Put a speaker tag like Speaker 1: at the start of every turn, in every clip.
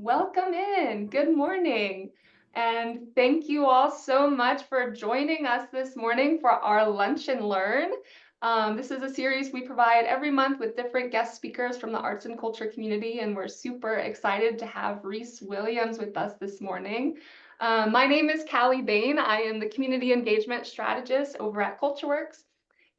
Speaker 1: Welcome in. Good morning. And thank you all so much for joining us this morning for our Lunch and Learn. This is a series we provide every month with different guest speakers from the arts and culture community, and we're super excited to have Reese Williams with us this morning. My name is Callie Bain. I am the Community Engagement Strategist over at CultureWorks.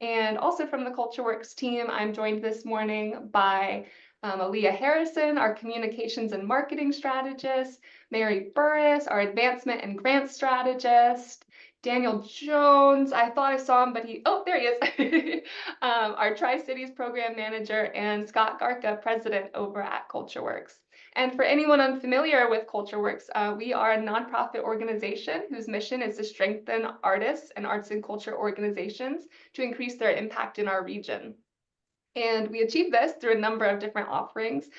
Speaker 1: And also from the CultureWorks team, I'm joined this morning by Aaliyah Harrison, our Communications and Marketing Strategist, Mary Burris, our Advancement and Grant Strategist, Daniel Jones, I thought I saw him, but there he is, our Tri-Cities Program Manager, and Scott Garca, President over at CultureWorks. And for anyone unfamiliar with CultureWorks, we are a nonprofit organization whose mission is to strengthen artists and arts and culture organizations to increase their impact in our region. And we achieve this through a number of different offerings.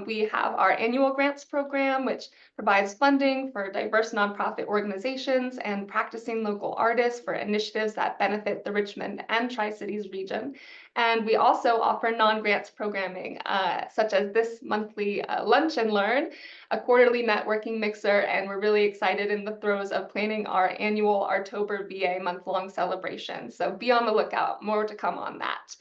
Speaker 1: We have our annual grants program, which provides funding for diverse nonprofit organizations and practicing local artists for initiatives that benefit the Richmond and Tri-Cities region. And we also offer non-grants programming, such as this monthly Lunch and Learn, a quarterly networking mixer, and we're really excited in the throes of planning our annual October VA month-long celebration. So be on the lookout, more to come on that.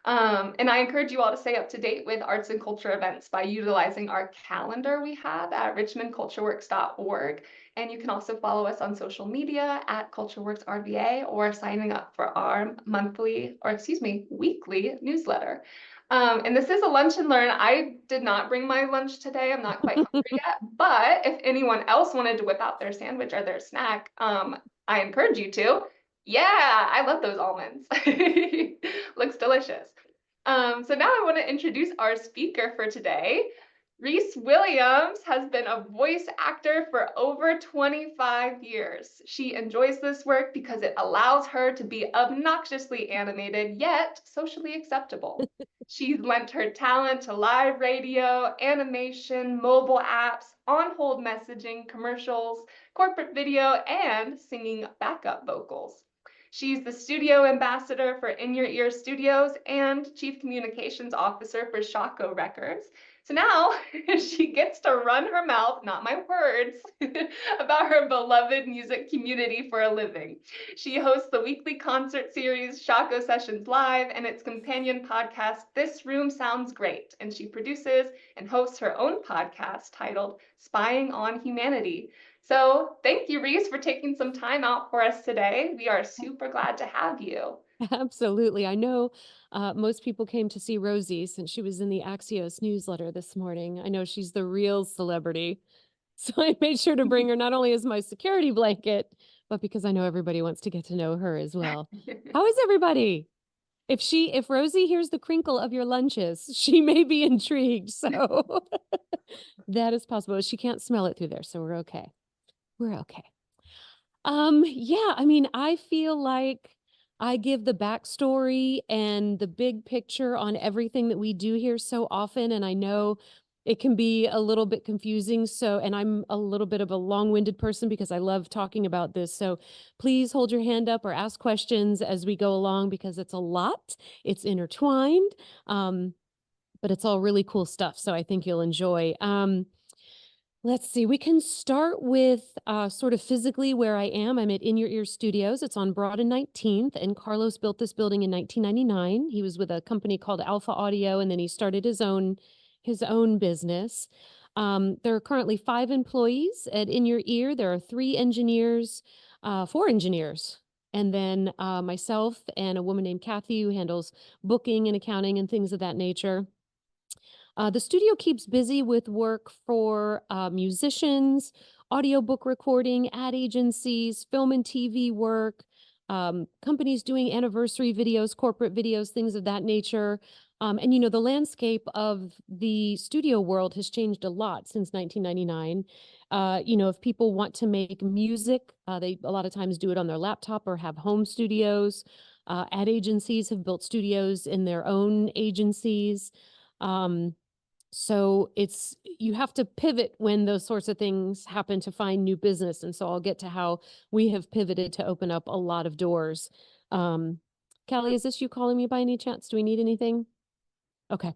Speaker 1: And I encourage you all to stay up to date with arts and culture events by utilizing our calendar we have at richmondcultureworks.org. And you can also follow us on social media at CultureWorksRVA or signing up for our weekly newsletter. And this is a lunch and learn. I did not bring my lunch today. I'm not quite hungry yet. But if anyone else wanted to whip out their sandwich or their snack, I encourage you to. Yeah, I love those almonds. Looks delicious. So now I want to introduce our speaker for today. Reese Williams has been a voice actor for over 25 years. She enjoys this work because it allows her to be obnoxiously animated, yet socially acceptable. She's lent her talent to live radio, animation, mobile apps, on-hold messaging, commercials, corporate video, and singing backup vocals. She's the studio ambassador for In Your Ear Studios and chief communications officer for Shockoe Records. So now she gets to run her mouth, not my words, about her beloved music community for a living. She hosts the weekly concert series Shockoe Sessions Live and its companion podcast, This Room Sounds Great. And she produces and hosts her own podcast titled Spying on Humanity. So thank you, Reese, for taking some time out for us today. We are super glad to have you.
Speaker 2: Absolutely. I know most people came to see Rosie since she was in the Axios newsletter this morning. I know she's the real celebrity. So I made sure to bring her not only as my security blanket, but because I know everybody wants to get to know her as well. How is everybody? If Rosie hears the crinkle of your lunches, she may be intrigued. So that is possible. She can't smell it through there, so we're okay. We're okay. Yeah, I mean, I feel like I give the backstory and the big picture on everything that we do here so often, and I know it can be a little bit confusing. So, and I'm a little bit of a long-winded person because I love talking about this. So please hold your hand up or ask questions as we go along because it's a lot. It's intertwined, but it's all really cool stuff. So I think you'll enjoy. Let's see, we can start with sort of physically where I am. I'm at In Your Ear Studios. It's on Broad and 19th, and Carlos built this building in 1999. He was with a company called Alpha Audio, and then he started his own business. There are currently 5 employees at In Your Ear. There are 4 engineers, and then myself and a woman named Kathy who handles booking and accounting and things of that nature. The studio keeps busy with work for musicians, audiobook recording, ad agencies, film and TV work, companies doing anniversary videos, corporate videos, things of that nature. And, you know, the landscape of the studio world has changed a lot since 1999. You know, if people want to make music, they a lot of times do it on their laptop or have home studios. Ad agencies have built studios in their own agencies. So you have to pivot when those sorts of things happen to find new business. And so I'll get to how we have pivoted to open up a lot of doors. Callie, is this you calling me by any chance? Do we need anything? Okay.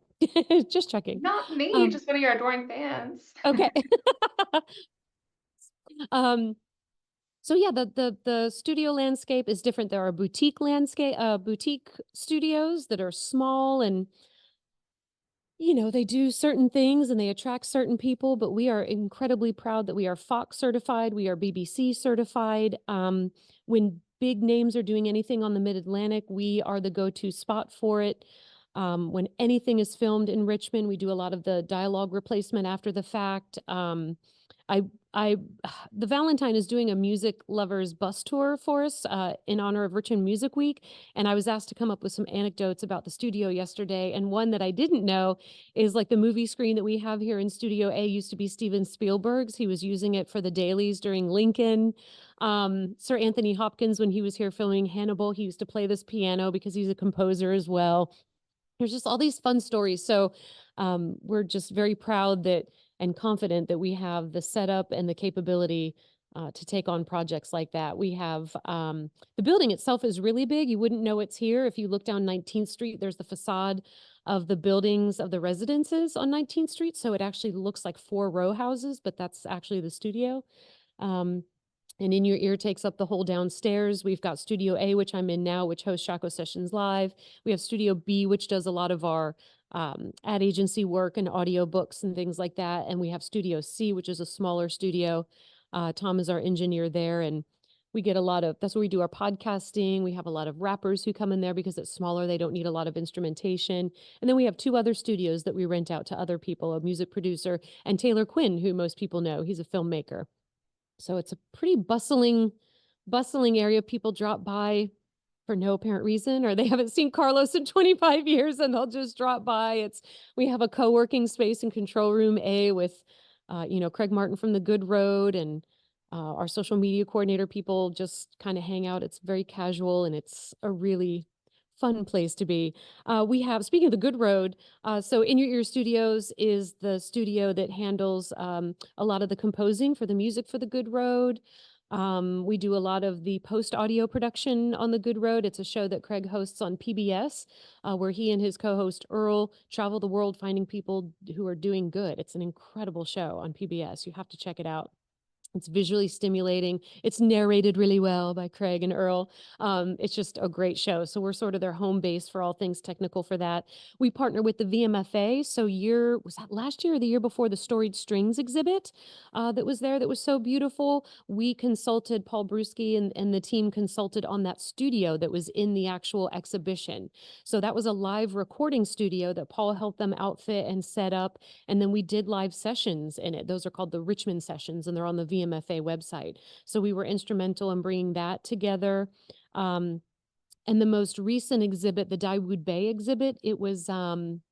Speaker 2: Just checking.
Speaker 1: Not me,
Speaker 2: Um,
Speaker 1: just one of your adoring fans.
Speaker 2: okay. um, so yeah, the studio landscape is different. There are boutique studios that are small and they do certain things and they attract certain people, but we are incredibly proud that we are Fox certified, we are BBC certified. When big names are doing anything on the Mid Atlantic, we are the go to spot for it. When anything is filmed in Richmond, we do a lot of the dialogue replacement after the fact. I, I, the Valentine is doing a music lovers bus tour for us in honor of Richmond Music Week, and I was asked to come up with some anecdotes about the studio yesterday. And one that I didn't know is like the movie screen that we have here in Studio A used to be Steven Spielberg's. He was using it for the dailies during Lincoln. Sir Anthony Hopkins, when he was here filming Hannibal, he used to play this piano because he's a composer as well. There's just all these fun stories. So we're just very proud that and confident that we have the setup and the capability to take on projects like that. We have the building itself is really big. You wouldn't know it's here. If you look down 19th Street, there's the facade of the buildings of the residences on 19th Street. So it actually looks like 4 row houses, but that's actually the studio. Um, and In Your Ear takes up the whole downstairs. We've got Studio A, which I'm in now, which hosts Shockoe Sessions Live. We have Studio B, which does a lot of our ad agency work and audio books and things like that. And we have Studio C, which is a smaller studio. Tom is our engineer there, and we get that's where we do our podcasting. We have a lot of rappers who come in there because it's smaller. They don't need a lot of instrumentation. And then we have 2 other studios that we rent out to other people, a music producer and Taylor Quinn, who most people know. He's a filmmaker. So it's a pretty bustling area. People drop by for no apparent reason, or they haven't seen Carlos in 25 years and they'll just drop by. We have a co-working space in Control Room A with, Craig Martin from The Good Road, and our social media coordinator people just kind of hang out. It's very casual and it's a really fun place to be. Speaking of The Good Road, so In Your Ear Studios is the studio that handles a lot of the composing for the music for The Good Road. We do a lot of the post audio production on The Good Road. It's a show that Craig hosts on PBS, where he and his co host Earl travel the world finding people who are doing good. It's an incredible show on PBS. You have to check it out. It's visually stimulating. It's narrated really well by Craig and Earl. It's just a great show. So we're sort of their home base for all things technical for that. We partner with the VMFA. So was that last year or the year before, the Storied Strings exhibit that was there that was so beautiful? We consulted, Paul Bruschi and the team consulted on that studio that was in the actual exhibition. So that was a live recording studio that Paul helped them outfit and set up. And then we did live sessions in it. Those are called the Richmond sessions, and they're on the VMFA website. So we were instrumental in bringing that together. And the most recent exhibit, the Dawood Bay exhibit, it was Elegy.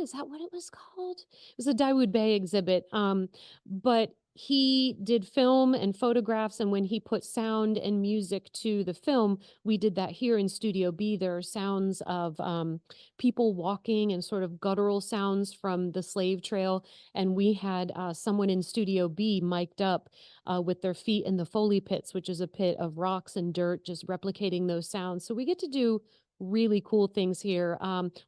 Speaker 2: Is that what it was called? It was a Dawood Bay exhibit. But he did film and photographs, and when he put sound and music to the film, we did that here in Studio B. There are sounds of people walking and sort of guttural sounds from the slave trail, and we had someone in Studio B mic'd up with their feet in the Foley pits, which is a pit of rocks and dirt, just replicating those sounds. So we get to do really cool things here.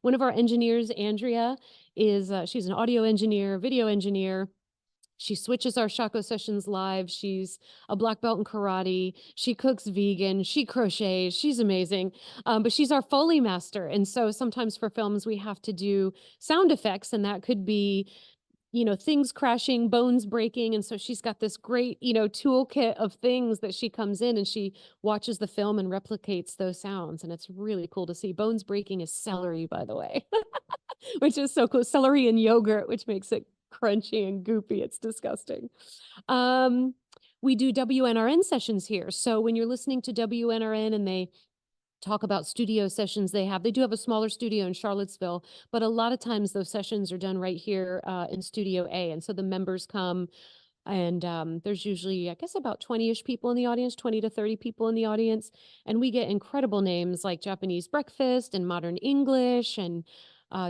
Speaker 2: One of our engineers, Andrea, she's an audio engineer, video engineer. She switches our Shockoe Sessions live. She's a black belt in karate. She cooks vegan. She crochets. She's amazing. But she's our Foley master. And so sometimes for films, we have to do sound effects, and that could be things crashing, bones breaking. And so she's got this great, toolkit of things that she comes in and she watches the film and replicates those sounds. And it's really cool to see. Bones breaking is celery, by the way, which is so cool. Celery and yogurt, which makes it crunchy and goopy. It's disgusting. We do WNRN sessions here. So when you're listening to WNRN and they talk about studio sessions they do have a smaller studio in Charlottesville, but a lot of times those sessions are done right here in Studio A. And so the members come, and there's usually, I guess, about 20-ish people in the audience, 20 to 30 people in the audience. And we get incredible names like Japanese Breakfast and Modern English, and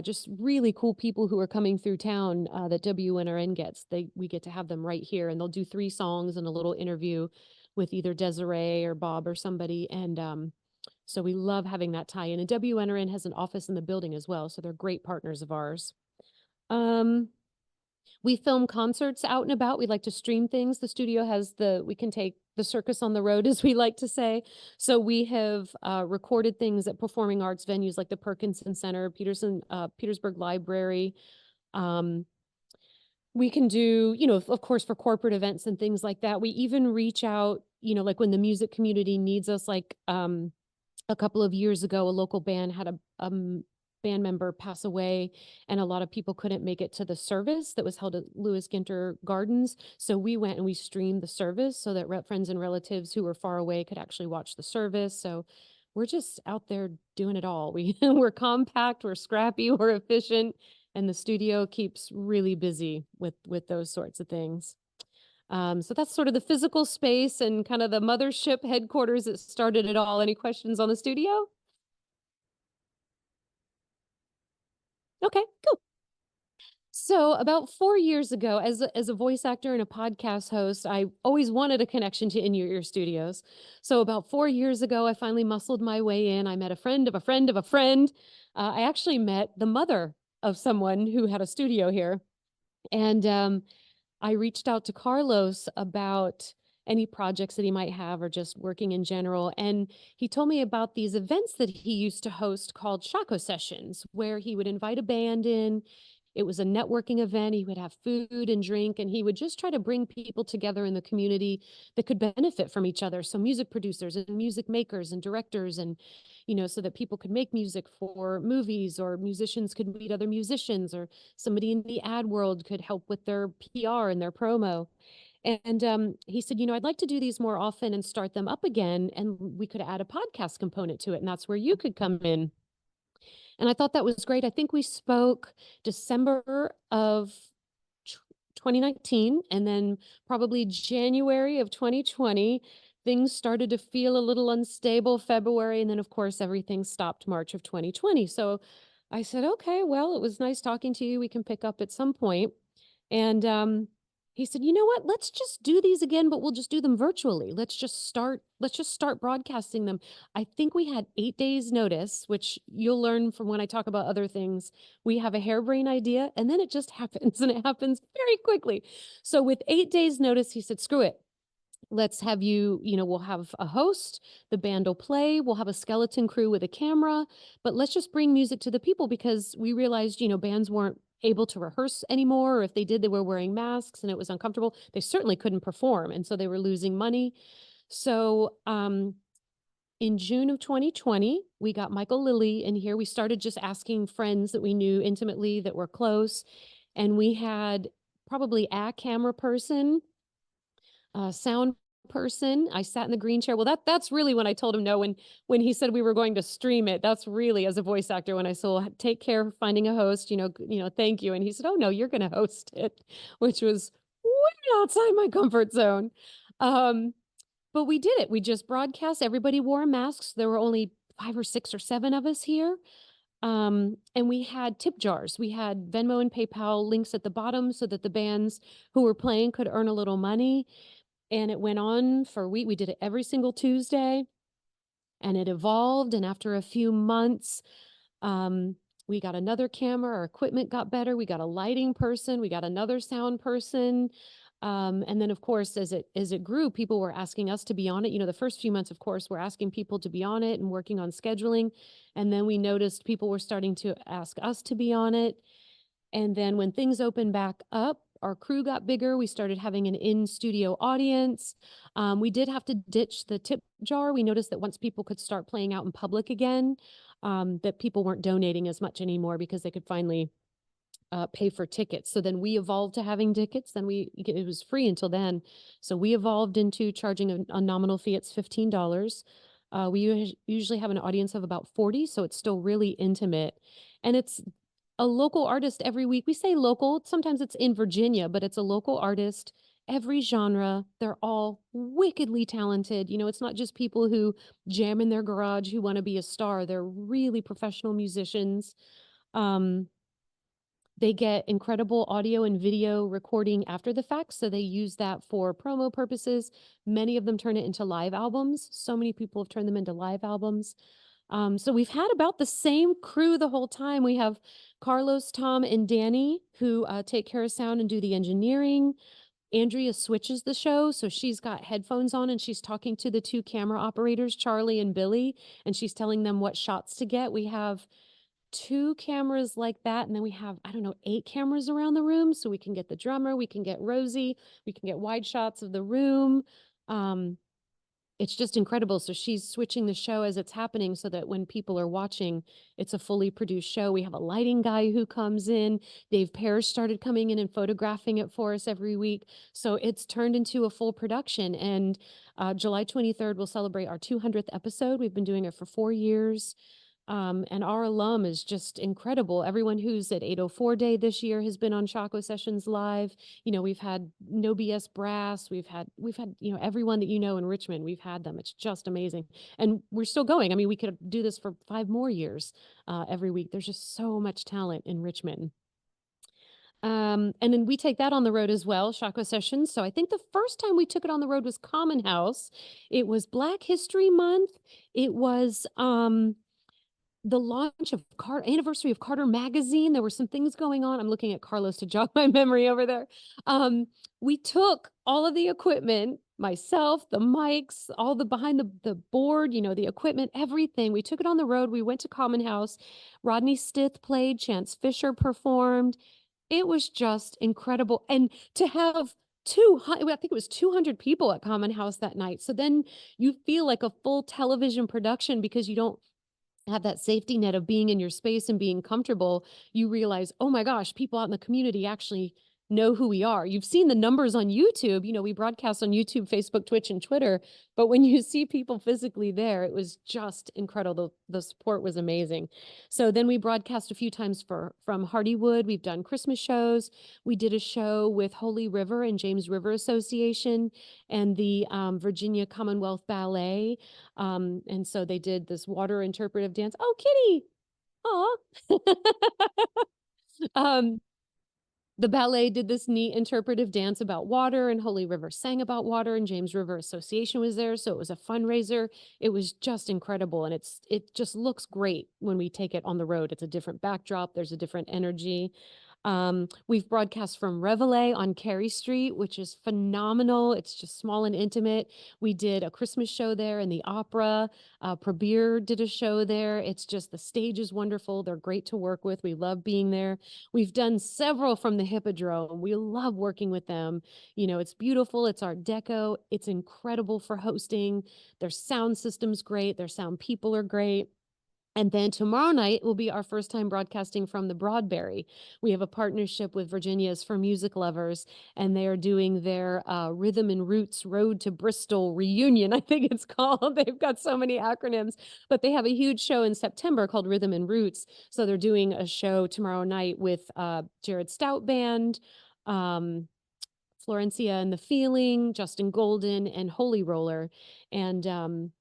Speaker 2: just really cool people who are coming through town that WNRN gets. We get to have them right here, and they'll do 3 songs and a little interview with either Desiree or Bob or somebody. And So we love having that tie-in. And WNRN has an office in the building as well, so they're great partners of ours. We film concerts out and about. We like to stream things. The studio has we can take the circus on the road, as we like to say. So we have recorded things at performing arts venues like the Perkinson Center, Petersburg Library. We can do, of course, for corporate events and things like that. We even reach out, like when the music community needs us, like a couple of years ago, a local band had a band member pass away, and a lot of people couldn't make it to the service that was held at Lewis Ginter Gardens. So we went and we streamed the service so that friends and relatives who were far away could actually watch the service. So we're just out there doing it all. We're compact, we're scrappy, we're efficient, and the studio keeps really busy with those sorts of things. So that's sort of the physical space and kind of the mothership headquarters that started it all. Any questions on the studio? Okay, cool. So about 4 years ago, as a voice actor and a podcast host, I always wanted a connection to In Your Ear Studios. So about 4 years ago, I finally muscled my way in. I met a friend of a friend of a friend. I actually met the mother of someone who had a studio here. And I reached out to Carlos about any projects that he might have or just working in general. And he told me about these events that he used to host called Shockoe Sessions, where he would invite a band in. It was a networking event. He would have food and drink, and he would just try to bring people together in the community that could benefit from each other. So music producers and music makers and directors, and, so that people could make music for movies, or musicians could meet other musicians, or somebody in the ad world could help with their PR and their promo. And he said, I'd like to do these more often and start them up again. And we could add a podcast component to it. And that's where you could come in. And I thought that was great. I think we spoke December of 2019, and then probably January of 2020. Things started to feel a little unstable February. And then, of course, everything stopped March of 2020. So I said, okay, well, it was nice talking to you. We can pick up at some point. And he said, you know what, let's just do these again, but we'll just do them virtually. Let's just start broadcasting them. I think we had 8 days notice, which you'll learn from when I talk about other things. We have a harebrained idea, and then it just happens, and it happens very quickly. So with 8 days notice, he said, screw it. Let's have we'll have a host, the band will play, we'll have a skeleton crew with a camera, but let's just bring music to the people, because we realized, bands weren't able to rehearse anymore, or if they did, they were wearing masks and it was uncomfortable. They certainly couldn't perform, and so they were losing money. So in June of 2020, we got Michael Lilly in here. We started just asking friends that we knew intimately, that were close, and we had probably a camera person, sound person. I sat in the green chair. Well, that's really when I told him no, when he said we were going to stream it. That's really, as a voice actor, when I said, well, take care of finding a host, thank you. And he said, oh no, you're going to host it, which was way outside my comfort zone. But we did it. We just broadcast. Everybody wore masks. There were only 5 or 6 or 7 of us here. And we had tip jars. We had Venmo and PayPal links at the bottom so that the bands who were playing could earn a little money. And it went on for a week. We did it every single Tuesday, and it evolved. And after a few months, we got another camera. Our equipment got better. We got a lighting person. We got another sound person. And then, of course, as it grew, people were asking us to be on it. The first few months, of course, we're asking people to be on it and working on scheduling. And then we noticed people were starting to ask us to be on it. And then when things opened back up, our crew got bigger. We started having an in-studio audience. We did have to ditch the tip jar. We noticed that once people could start playing out in public again, that people weren't donating as much anymore, because they could finally pay for tickets. So then we evolved to having tickets. Then it was free until then. So we evolved into charging a nominal fee. It's $15. We usually have an audience of about 40, so it's still really intimate. And it's a local artist every week. We say local, sometimes it's in Virginia, but it's a local artist, every genre. They're all wickedly talented. It's not just people who jam in their garage who want to be a star. They're really professional musicians. They get incredible audio and video recording after the fact, so they use that for promo purposes. Many of them turn it into live albums. So many people have turned them into live albums. So we've had about the same crew the whole time. We have Carlos, Tom, and Danny who take care of sound and do the engineering. Andrea switches the show, so she's got headphones on and she's talking to the two camera operators, Charlie and Billy, and she's telling them what shots to get. We have two cameras like that, and then we have, I don't know, 8 cameras around the room, so we can get the drummer, we can get Rosie, we can get wide shots of the room. It's just incredible. So she's switching the show as it's happening so that when people are watching, it's a fully produced show. We have a lighting guy who comes in. Dave Parrish started coming in and photographing it for us every week. So it's turned into a full production. And July 23rd, we'll celebrate our 200th episode. We've been doing it for 4 years. And our alum is just incredible. Everyone who's at 804 Day this year has been on Shockoe Sessions Live. You know, we've had No BS Brass. We've had, you know, everyone that you know in Richmond. We've had them. It's just amazing. And we're still going. I mean, we could do this for 5 more years every week. There's just so much talent in Richmond. And then we take that on the road as well, Shockoe Sessions. So I think the first time we took it on the road was Common House. It was Black History Month. It was the launch of anniversary of Carter magazine. There were some things going on. I'm looking at Carlos to jog my memory over there. We took all of the equipment, myself, the mics, all the behind the board, you know, the equipment, everything. We took it on the road. We went to Common House. Rodney Stith played, Chance Fisher performed. It was just incredible. And to have 200, I think it was 200 people at Common House that night. So then you feel like a full television production because you don't have that safety net of being in your space and being comfortable. You realize, oh my gosh, people out in the community actually know who we are. You've seen the numbers on YouTube. You know, we broadcast on YouTube, Facebook, Twitch, and Twitter. But when you see people physically there, it was just incredible. The support was amazing. So then we broadcast a few times from Hardywood. We've done Christmas shows. We did a show with Holy River and James River Association and the Virginia Commonwealth Ballet. And so they did this water interpretive dance. Oh, Kitty! Aw. The ballet did this neat interpretive dance about water, and Holy River sang about water, and James River Association was there. So it was a fundraiser. It was just incredible. And it just looks great when we take it on the road. It's a different backdrop. There's a different energy. We've broadcast from Reveille on Carey Street, which is phenomenal. It's just small and intimate. We did a Christmas show there in the opera. Prabir did a show there. It's just, the stage is wonderful. They're great to work with. We love being there. We've done several from the Hippodrome. We love working with them. You know, it's beautiful. It's Art Deco. It's incredible for hosting. Their sound system's great. Their sound people are great. And then tomorrow night will be our first time broadcasting from the Broadberry. We have a partnership with Virginia's for Music Lovers, and they are doing their Rhythm and Roots Road to Bristol reunion, I think it's called. They've got so many acronyms, but they have a huge show in September called Rhythm and Roots. So they're doing a show tomorrow night with Jared Stout Band, Florencia and the Feeling, Justin Golden, and Holy Roller. And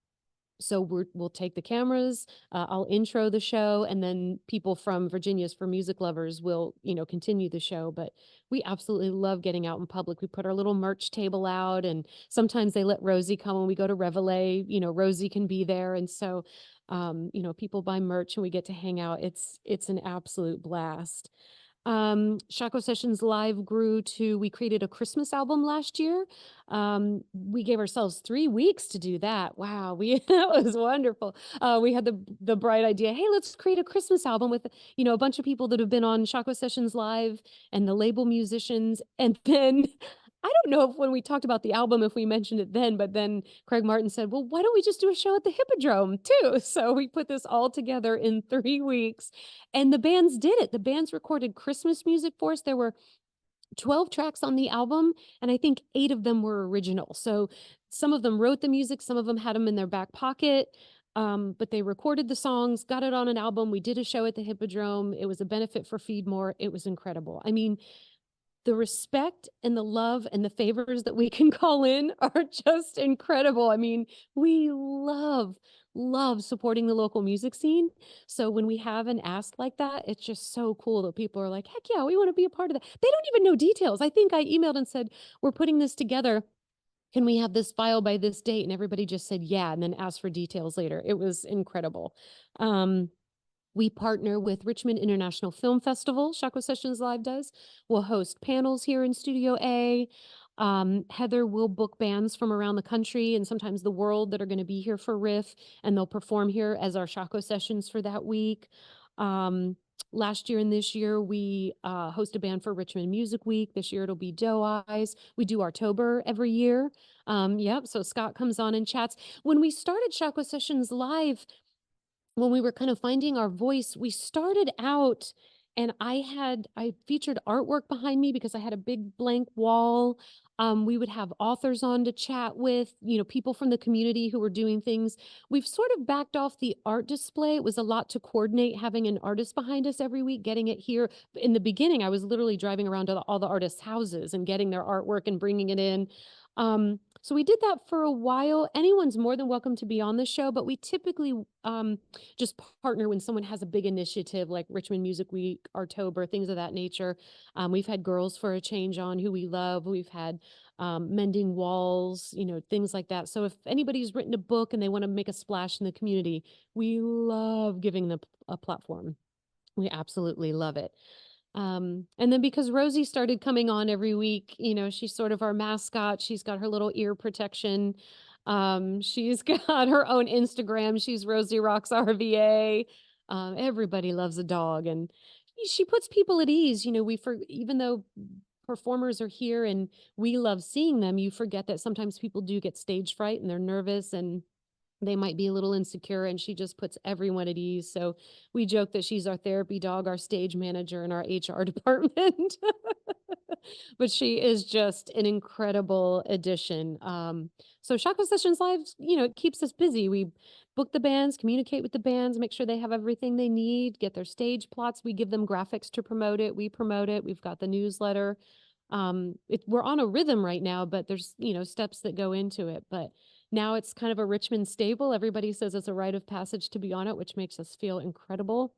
Speaker 2: so we'll take the cameras, I'll intro the show, and then people from Virginia's for Music Lovers will, you know, continue the show. But we absolutely love getting out in public. We put our little merch table out, and sometimes they let Rosie come when we go to Reveille. You know, Rosie can be there. And so, you know, people buy merch and we get to hang out. It's an absolute blast. Shockoe Sessions Live grew to, we created a Christmas album last year. We gave ourselves 3 weeks to do that. Wow, that was wonderful. We had the bright idea, hey, let's create a Christmas album with, you know, a bunch of people that have been on Shockoe Sessions Live and the label musicians. And then I don't know if when we talked about the album, if we mentioned it then, but then Craig Martin said, well, why don't we just do a show at the Hippodrome too? So we put this all together in 3 weeks, and the bands did it. The bands recorded Christmas music for us. There were 12 tracks on the album, and I think 8 of them were original. So some of them wrote the music, some of them had them in their back pocket. But they recorded the songs, got it on an album. We did a show at the Hippodrome. It was a benefit for Feed More. It was incredible. I mean, the respect and the love and the favors that we can call in are just incredible. I mean, we love supporting the local music scene. So when we have an ask like that, it's just so cool that people are like, heck yeah, we want to be a part of that. They don't even know details. I think I emailed and said, we're putting this together. Can we have this file by this date? And everybody just said, yeah, and then asked for details later. It was incredible. We partner with Richmond International Film Festival. Shockoe Sessions Live does. We'll host panels here in Studio A. Heather will book bands from around the country and sometimes the world that are going to be here for Riff, and they'll perform here as our Shockoe Sessions for that week. Last year and this year, we host a band for Richmond Music Week. This year it'll be Doe Eyes. We do Artober every year. Yep, so Scott comes on and chats. When we started Shockoe Sessions Live, when we were kind of finding our voice, we started out and I featured artwork behind me because I had a big blank wall. We would have authors on to chat with, people from the community who were doing things. We've sort of backed off the art display. It was a lot to coordinate having an artist behind us every week, getting it here. In the beginning, I was literally driving around to all the artists' houses and getting their artwork and bringing it in. So we did that for a while. Anyone's more than welcome to be on the show, but we typically just partner when someone has a big initiative like Richmond Music Week, Artober, things of that nature. We've had Girls for a Change on, who we love. We've had Mending Walls, things like that. So if anybody's written a book and they want to make a splash in the community, we love giving them a platform. We absolutely love it. And then because Rosie started coming on every week, she's sort of our mascot. She's got her little ear protection. She's got her own Instagram. She's Rosie Rocks RVA. Everybody loves a dog, and she puts people at ease. Even though performers are here and we love seeing them, you forget that sometimes people do get stage fright and they're nervous and they might be a little insecure, and she just puts everyone at ease. So we joke that she's our therapy dog, our stage manager, and our HR department. But she is just an incredible addition. So Shockoe Sessions Live, it keeps us busy. We book the bands, communicate with the bands, make sure they have everything they need, get their stage plots. We give them graphics to promote it. We promote it. We've got the newsletter. We're on a rhythm right now, but there's, steps that go into it. But now it's kind of a Richmond staple. Everybody says it's a rite of passage to be on it, which makes us feel incredible.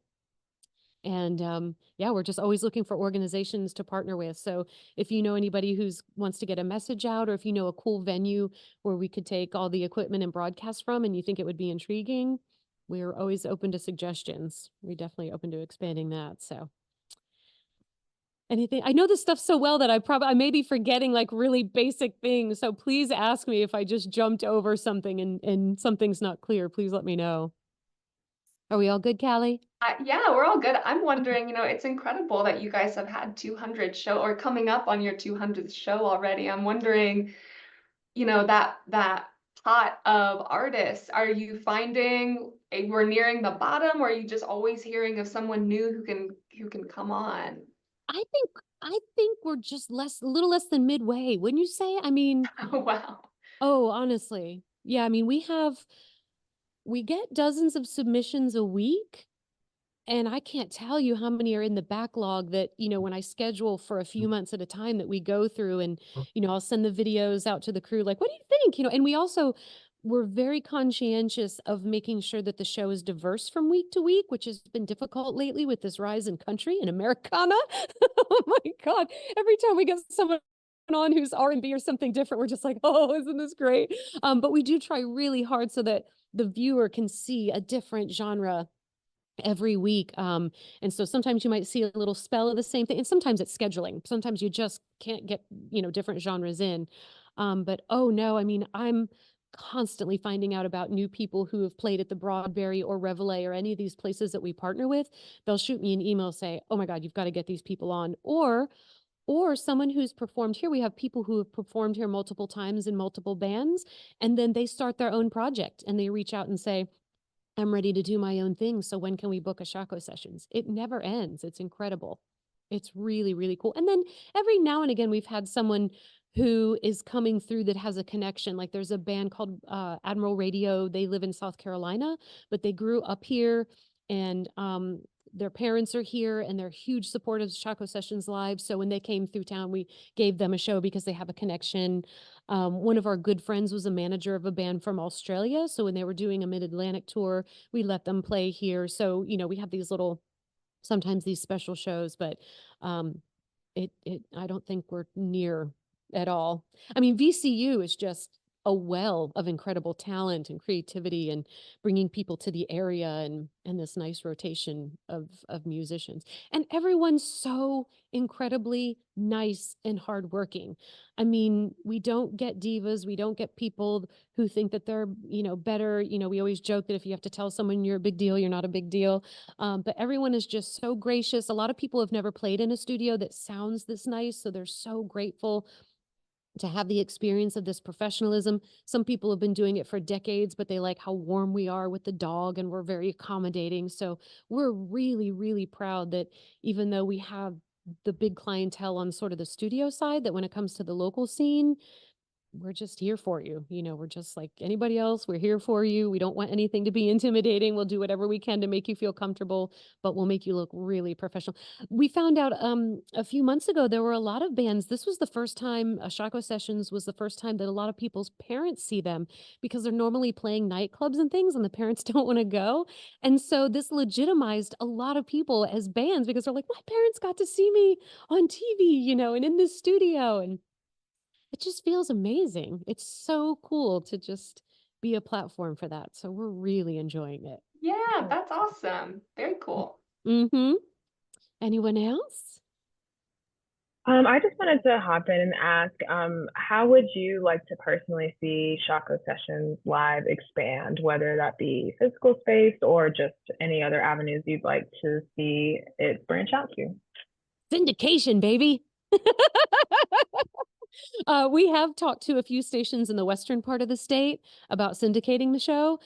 Speaker 2: And yeah, we're just always looking for organizations to partner with. So if you know anybody who wants to get a message out, or if you know a cool venue where we could take all the equipment and broadcast from, and you think it would be intriguing, we're always open to suggestions. We're definitely open to expanding that. So anything, I know this stuff so well that I may be forgetting like really basic things. So please ask me if I just jumped over something and something's not clear. Please let me know. Are we all good, Callie?
Speaker 1: Yeah, we're all good. I'm wondering, it's incredible that you guys have had 200 show or coming up on your 200th show already. I'm wondering, that pot of artists, are you finding we're nearing the bottom, or are you just always hearing of someone new who can come on?
Speaker 2: I think we're just a little less than midway, wouldn't you say? I mean,
Speaker 1: Oh, wow.
Speaker 2: oh, honestly. Yeah, I mean, we get dozens of submissions a week, and I can't tell you how many are in the backlog that, when I schedule for a few months at a time that we go through, and, I'll send the videos out to the crew, like, what do you think? And we're very conscientious of making sure that the show is diverse from week to week, which has been difficult lately with this rise in country and Americana. Oh my God. Every time we get someone on who's R&B or something different, we're just like, oh, isn't this great? But we do try really hard so that the viewer can see a different genre every week. And so sometimes you might see a little spell of the same thing, and sometimes it's scheduling. Sometimes you just can't get, different genres in. But oh no, I mean, I'm constantly finding out about new people who have played at the Broadberry or Reveille or any of these places that we partner with. They'll shoot me an email, say, oh my God, you've got to get these people on. Or someone who's performed here. We have people who have performed here multiple times in multiple bands, and then they start their own project and they reach out and say, I'm ready to do my own thing. So when can we book a Shockoe Sessions? It never ends. It's incredible. It's really, really cool. And then every now and again, we've had someone who is coming through that has a connection. Like there's a band called Admiral Radio. They live in South Carolina, but they grew up here, and their parents are here and they're huge supporters of Shockoe Sessions Live. So when they came through town, we gave them a show because they have a connection. One of our good friends was a manager of a band from Australia. So when they were doing a mid-Atlantic tour, we let them play here. So, we have these sometimes these special shows, but um, I don't think we're near at all. I mean, VCU is just a well of incredible talent and creativity and bringing people to the area and this nice rotation of musicians. And everyone's so incredibly nice and hardworking. I mean, we don't get divas, we don't get people who think that they're, better. We always joke that if you have to tell someone you're a big deal, you're not a big deal. But everyone is just so gracious. A lot of people have never played in a studio that sounds this nice, so they're so grateful to have the experience of this professionalism. Some people have been doing it for decades, but they like how warm we are with the dog and we're very accommodating. So we're really, really proud that even though we have the big clientele on sort of the studio side, that when it comes to the local scene, we're just here for you. We're just like anybody else. We're here for you. We don't want anything to be intimidating. We'll do whatever we can to make you feel comfortable, but we'll make you look really professional. We found out a few months ago there were a lot of bands. This was the first time Shockoe Sessions was the first time that a lot of people's parents see them because they're normally playing nightclubs and things and the parents don't want to go. And so this legitimized a lot of people as bands because they're like, my parents got to see me on TV, and in this studio. And it just feels amazing. It's so cool to just be a platform for that. So we're really enjoying it.
Speaker 1: Yeah, that's awesome. Very cool.
Speaker 2: Mm-hmm. Anyone else?
Speaker 3: I just wanted to hop in and ask, how would you like to personally see Shockoe Sessions Live expand, whether that be physical space or just any other avenues you'd like to see it branch out to?
Speaker 2: Syndication, baby. We have talked to a few stations in the western part of the state about syndicating the show.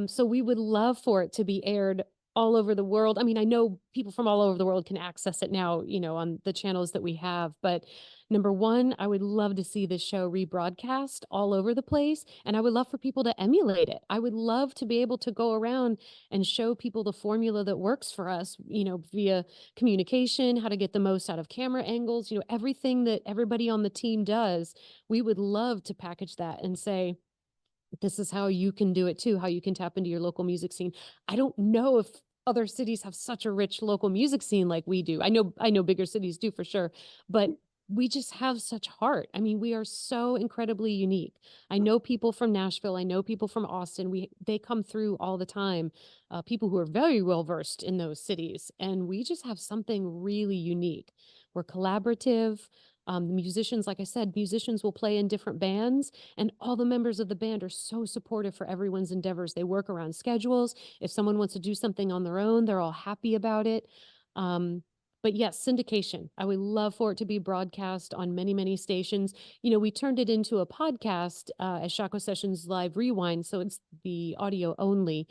Speaker 2: So we would love for it to be aired all over the world. I mean, I know people from all over the world can access it now, on the channels that we have. But number one, I would love to see this show rebroadcast all over the place. And I would love for people to emulate it. I would love to be able to go around and show people the formula that works for us, via communication, how to get the most out of camera angles, everything that everybody on the team does. We would love to package that and say, this is how you can do it too, how you can tap into your local music scene. I don't know if other cities have such a rich local music scene like we do. I know bigger cities do for sure, but we just have such heart. I mean, we are so incredibly unique. I know people from Nashville, I know people from Austin. They come through all the time. People who are very well versed in those cities, and we just have something really unique. We're collaborative. The musicians, like I said, musicians will play in different bands, and all the members of the band are so supportive for everyone's endeavors. They work around schedules. If someone wants to do something on their own, they're all happy about it. But yes, syndication. I would love for it to be broadcast on many, many stations. We turned it into a podcast as Shockoe Sessions Live Rewind, so it's the audio only.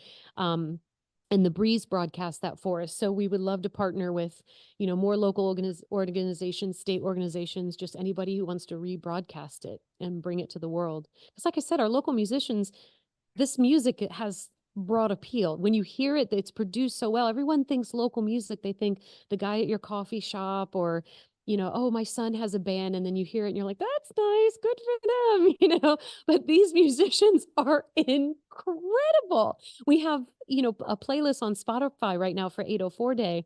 Speaker 2: And the Breeze broadcast that for us. So we would love to partner with, more local organizations, state organizations, just anybody who wants to rebroadcast it and bring it to the world. Because like I said, our local musicians, this music it has broad appeal. When you hear it, it's produced so well. Everyone thinks local music. They think the guy at your coffee shop or, oh, my son has a band. And then you hear it and you're like, that's nice. Good for them, But these musicians are incredible. We have, a playlist on Spotify right now for 804 Day.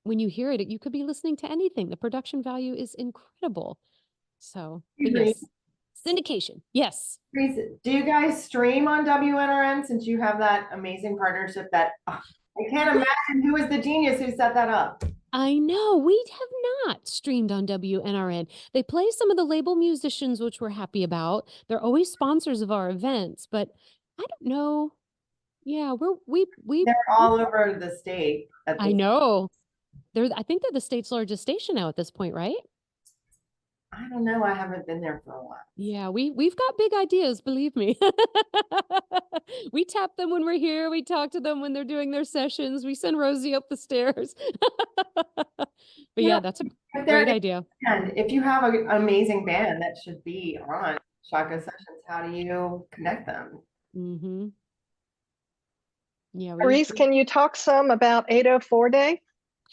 Speaker 2: When you hear it, you could be listening to anything. The production value is incredible. So, but yes, syndication. Yes.
Speaker 4: Reese, do you guys stream on WNRN since you have that amazing partnership that I can't imagine who is the genius who set that up?
Speaker 2: I know we have not streamed on WNRN. They play some of the label musicians, which we're happy about. They're always sponsors of our events, but I don't know. Yeah,
Speaker 4: they're all over the state.
Speaker 2: I know. I think they're the state's largest station now at this point, right?
Speaker 4: I don't know. I haven't been there for a while.
Speaker 2: Yeah, we've got big ideas, believe me. We tap them when we're here. We talk to them when they're doing their sessions. We send Rosie up the stairs. But yeah, that's a great idea.
Speaker 4: And if you have an amazing band that should be on Shockoe Sessions, how do you connect them?
Speaker 2: Mm-hmm. Yeah,
Speaker 5: Reese, can you talk some about 804 Day?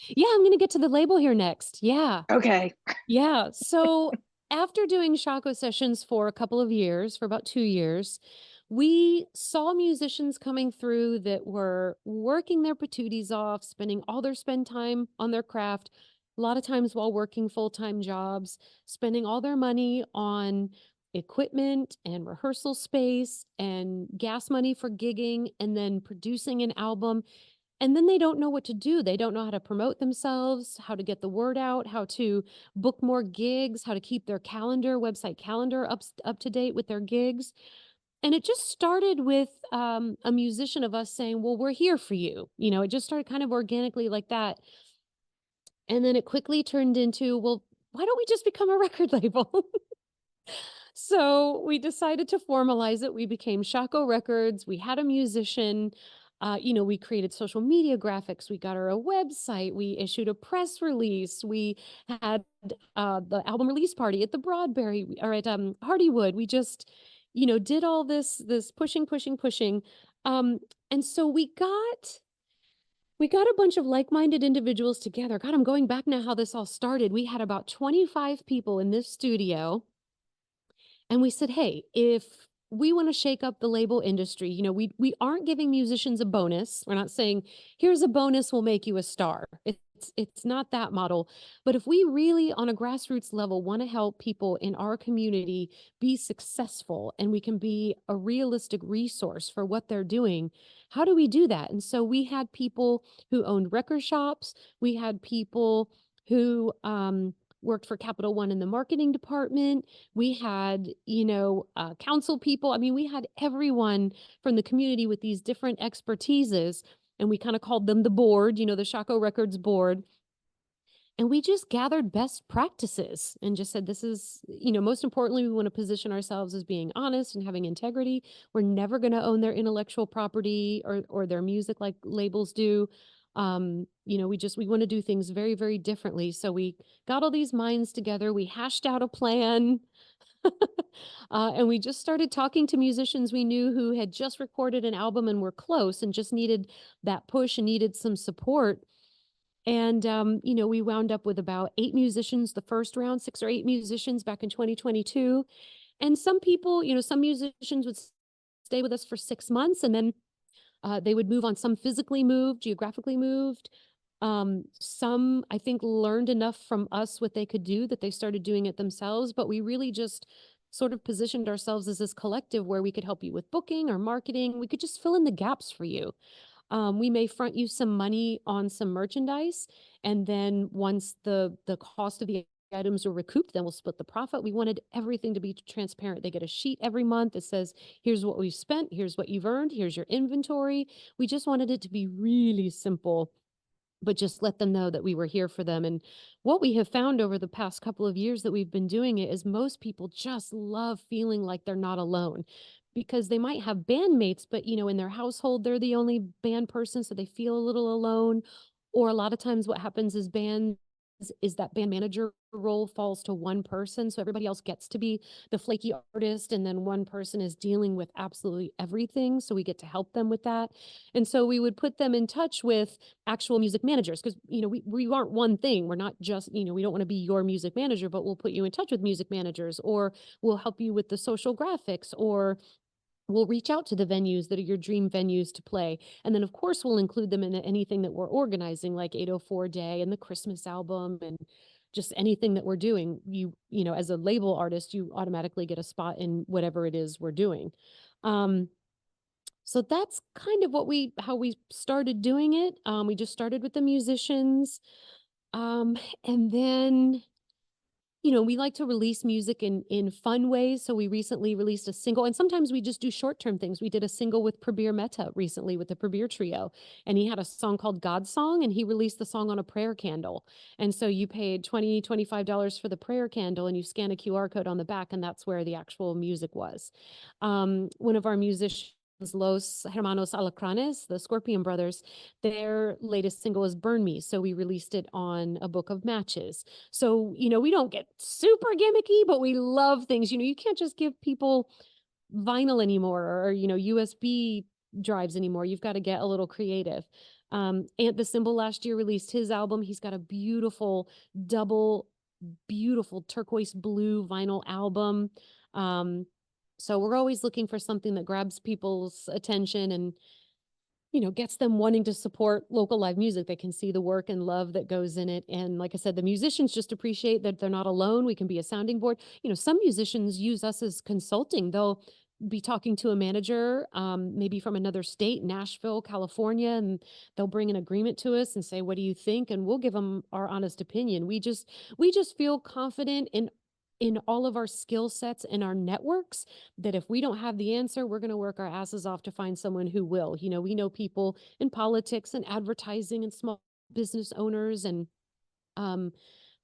Speaker 2: yeah, I'm going to get to the label here next. Yeah.
Speaker 5: Okay.
Speaker 2: Yeah. So after doing Shockoe Sessions for a couple of years, for about 2 years, we saw musicians coming through that were working their patooties off, spending all their spend time on their craft, a lot of times while working full-time jobs, spending all their money on equipment and rehearsal space and gas money for gigging, and then producing an album. And then they don't know what to do. They don't know how to promote themselves, how to get the word out, how to book more gigs, how to keep their website calendar up to date with their gigs. And it just started with a musician of us saying, well, we're here for you. It just started kind of organically like that. And then it quickly turned into, well, why don't we just become a record label? So we decided to formalize it. We became Shockoe Records. We had a musician. We created social media graphics. We got our own website. We issued a press release. We had the album release party at the Broadberry or at Hardywood. We just, did all this pushing, pushing, pushing. And so we got a bunch of like-minded individuals together. God, I'm going back now how this all started. We had about 25 people in this studio. And we said, hey, if we want to shake up the label industry, we aren't giving musicians a bonus. We're not saying, here's a bonus, we'll make you a star. It's not that model. But if we really, on a grassroots level, want to help people in our community be successful and we can be a realistic resource for what they're doing, how do we do that? And so we had people who owned record shops. We had people who worked for Capital One in the marketing department. We had, council people. I mean, we had everyone from the community with these different expertises, and we kind of called them the board, the Shockoe Records board. And we just gathered best practices and just said, this is, most importantly, we want to position ourselves as being honest and having integrity. We're never going to own their intellectual property or their music like labels do. We want to do things very, very differently. So we got all these minds together. We hashed out a plan. And we just started talking to musicians we knew who had just recorded an album and were close and just needed that push and needed some support. And, we wound up with about 8 musicians the first round, 6 or 8 musicians back in 2022. And some people, some musicians would stay with us for 6 months and then they would move on. Some physically moved, geographically moved. Some, I think, learned enough from us what they could do that they started doing it themselves. But we really just sort of positioned ourselves as this collective where we could help you with booking or marketing. We could just fill in the gaps for you. We may front you some money on some merchandise, and then once the cost of the items are recouped, then we'll split the profit. We wanted everything to be transparent. They get a sheet every month that says, here's what we've spent, here's what you've earned, here's your inventory. We just wanted it to be really simple, but just let them know that we were here for them. And what we have found over the past couple of years that we've been doing it is most people just love feeling like they're not alone, because they might have bandmates, but in their household, they're the only band person, so they feel a little alone. Or a lot of times what happens is that band manager role falls to one person. So everybody else gets to be the flaky artist. And then one person is dealing with absolutely everything. So we get to help them with that. And so we would put them in touch with actual music managers because, we aren't one thing. We're not just, we don't want to be your music manager, but we'll put you in touch with music managers, or we'll help you with the social graphics, or we'll reach out to the venues that are your dream venues to play. And then, of course, we'll include them in anything that we're organizing, like 804 Day and the Christmas album and just anything that we're doing. As a label artist, you automatically get a spot in whatever it is we're doing. So that's kind of how we started doing it. We just started with the musicians. And then we like to release music in fun ways. So we recently released a single, and sometimes we just do short-term things. We did a single with Prabir Mehta recently with the Prabir Trio, and he had a song called God's Song, and he released the song on a prayer candle. And so you paid $20, $25 for the prayer candle, and you scan a QR code on the back, and that's where the actual music was. One of our musicians, Los Hermanos Alacranes, the Scorpion Brothers, their latest single is Burn Me. So we released it on a book of matches. So, we don't get super gimmicky, but we love things. You can't just give people vinyl anymore or, USB drives anymore. You've got to get a little creative. Ant the Symbol last year released his album. He's got a beautiful turquoise blue vinyl album. So we're always looking for something that grabs people's attention and, gets them wanting to support local live music. They can see the work and love that goes in it. And like I said, the musicians just appreciate that they're not alone. We can be a sounding board. Some musicians use us as consulting. They'll be talking to a manager, maybe from another state, Nashville, California, and they'll bring an agreement to us and say, what do you think? And we'll give them our honest opinion. We just feel confident in all of our skill sets and our networks, that if we don't have the answer, we're going to work our asses off to find someone who will. We know people in politics and advertising and small business owners, and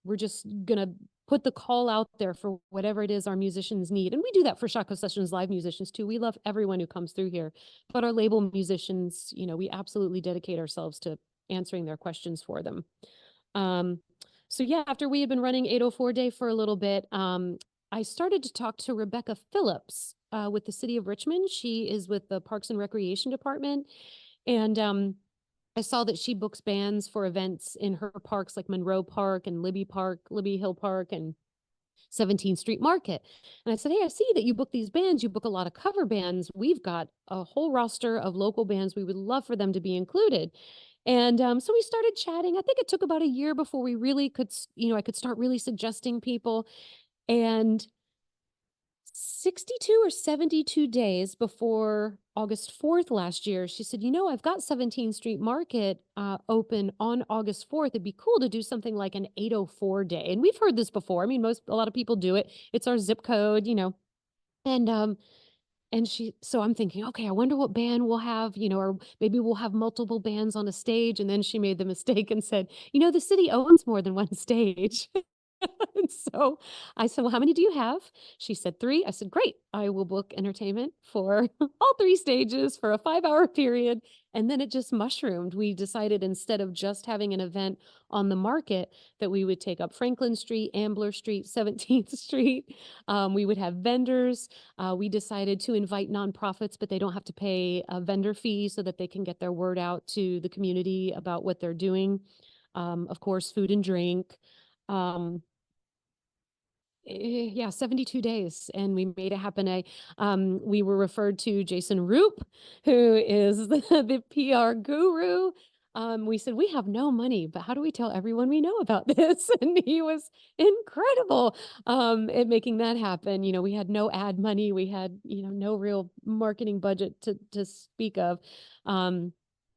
Speaker 2: we're just going to put the call out there for whatever it is our musicians need. And we do that for Shockoe Sessions live musicians too. We love everyone who comes through here, but our label musicians, we absolutely dedicate ourselves to answering their questions for them. So yeah, after we had been running 804 Day for a little bit, I started to talk to Rebecca Phillips with the city of Richmond. She is with the Parks and Recreation Department. And I saw that she books bands for events in her parks like Monroe Park and Libby Hill Park and 17th Street Market. And I said, hey, I see that you book these bands. You book a lot of cover bands. We've got a whole roster of local bands. We would love for them to be included. And so we started chatting. I think it took about a year before we really could, I could start really suggesting people. And 62 or 72 days before August 4th last year, she said, I've got 17th Street Market open on August 4th. It'd be cool to do something like an 804 day. And we've heard this before. I mean, a lot of people do it. It's our zip code, and so I'm thinking, okay, I wonder what band we'll have, or maybe we'll have multiple bands on a stage. And then she made the mistake and said, the city owns more than one stage. And so I said, well, how many do you have? She said 3. I said, great. I will book entertainment for all 3 stages for a 5-hour period. And then it just mushroomed. We decided instead of just having an event on the market that we would take up Franklin Street, Ambler Street, 17th Street. We would have vendors. We decided to invite nonprofits, but they don't have to pay a vendor fee so that they can get their word out to the community about what they're doing. Of course, food and drink. 72 days, and we made it happen. We were referred to Jason Roop, who is the PR guru. We said, we have no money, but how do we tell everyone we know about this? And he was incredible at making that happen. We had no ad money. We had, no real marketing budget to speak of.